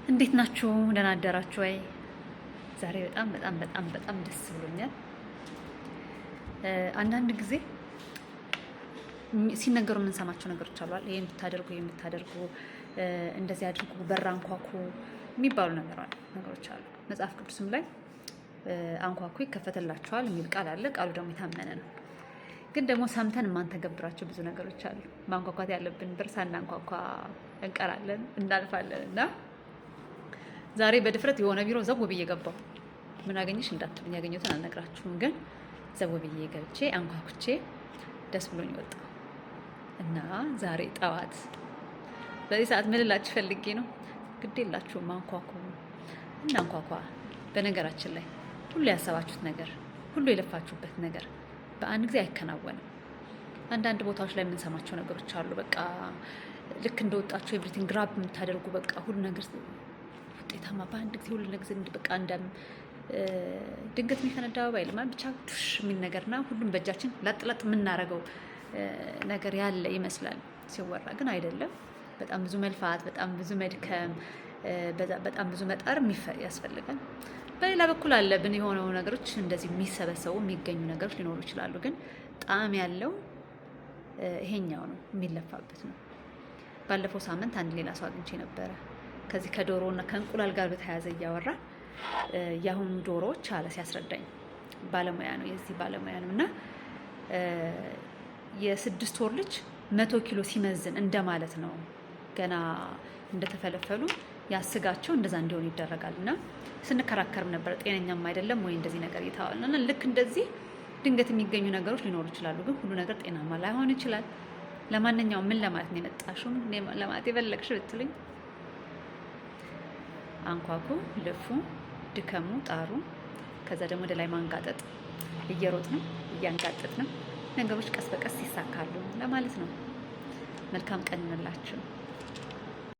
እንዴት ናችሁ? ደህና አደራችሁ ወይ? ዛሬ በጣም ደስ ብሎኛል። አንዳንድ ጊዜ ሲነገሩ የምንሰማቸው ነገሮች አሉ። ይሄን ብታደርጉ እንደዚህ አድርጉ፣ በር አንኳኩ የሚባሉ ነገሮች አሉ። መጽሐፍ ቅዱስም ላይ አንኳኩ ይከፈትላችኋል የሚል ቃል አለ። ቃሉ ደግሞ የታመነ ነው። ግን ደግሞ ሰምተን የማንተገብራቸው ብዙ ነገሮች አሉ። ማንኳኳት ያለብን በር ሳናንኳኳ እንቀራለን፣ እናልፋለን እና ዛሬ በድፍረት የሆነ ቢሮ ዘው ብዬ ገባሁ። ምን አገኘሽ እንዳትሉኝ፣ ያገኘሁትን አልነግራችሁም። ግን ዘው ብዬ ገብቼ አንኳኩቼ ደስ ብሎኝ ወጣሁ እና ዛሬ ጠዋት በዚህ ሰዓት ምን ልላችሁ ፈልጌ ነው፣ ግድ የላችሁም አንኳኩ እና አንኳኳ። በነገራችን ላይ ሁሉ ያሰባችሁት ነገር፣ ሁሉ የለፋችሁበት ነገር በአንድ ጊዜ አይከናወንም። አንዳንድ ቦታዎች ላይ የምንሰማቸው ነገሮች አሉ። በቃ ልክ እንደወጣችሁ ኤቭሪቲንግ ግራብ የምታደርጉ በቃ ሁሉ ነገር ውጤታማ በአንድ ጊዜ ሁሉ ነገር በቃ ድንገት የሚፈነዳ ባይልማ ብቻ ቱሽ የሚል ነገርና ሁሉም በእጃችን ላጥላጥ የምናደርገው ነገር ያለ ይመስላል ሲወራ፣ ግን አይደለም። በጣም ብዙ መልፋት፣ በጣም ብዙ መድከም፣ በጣም ብዙ መጣር ያስፈልጋል። በሌላ በኩል አለብን የሆነው ነገሮች እንደዚህ የሚሰበሰቡ የሚገኙ ነገሮች ሊኖሩ ይችላሉ። ግን ጣዕም ያለው ይሄኛው ነው፣ የሚለፋበት ነው። ባለፈው ሳምንት አንድ ሌላ ሰው አግኝቼ ነበረ። ከዚህ ከዶሮ እና ከእንቁላል ጋር በተያያዘ እያወራ የአሁኑ ዶሮዎች አለ ሲያስረዳኝ፣ ባለሙያ ነው፣ የዚህ ባለሙያ ነው እና የ6 ወር ልጅ 100 ኪሎ ሲመዝን እንደማለት ነው። ገና እንደተፈለፈሉ ያስጋቸው እንደዛ እንዲሆን ይደረጋል እና ስንከራከርም ነበር። ጤነኛም አይደለም ወይ እንደዚህ ነገር ይታወል እና ልክ እንደዚህ ድንገት የሚገኙ ነገሮች ሊኖሩ ይችላሉ። ግን ሁሉ ነገር ጤናማ ላይሆን ይችላል። ለማንኛውም ምን ለማለት ነው የመጣሽው? ለማለት የፈለግሽ ብትሉኝ፣ አንኳኩ፣ ልፉ፣ ድከሙ፣ ጣሩ። ከዛ ደግሞ ወደ ላይ ማንጋጠጥ፣ እየሮጥንም እያንጋጠጥንም ነገሮች ቀስ በቀስ ይሳካሉ ለማለት ነው። መልካም ቀን እንላችሁ።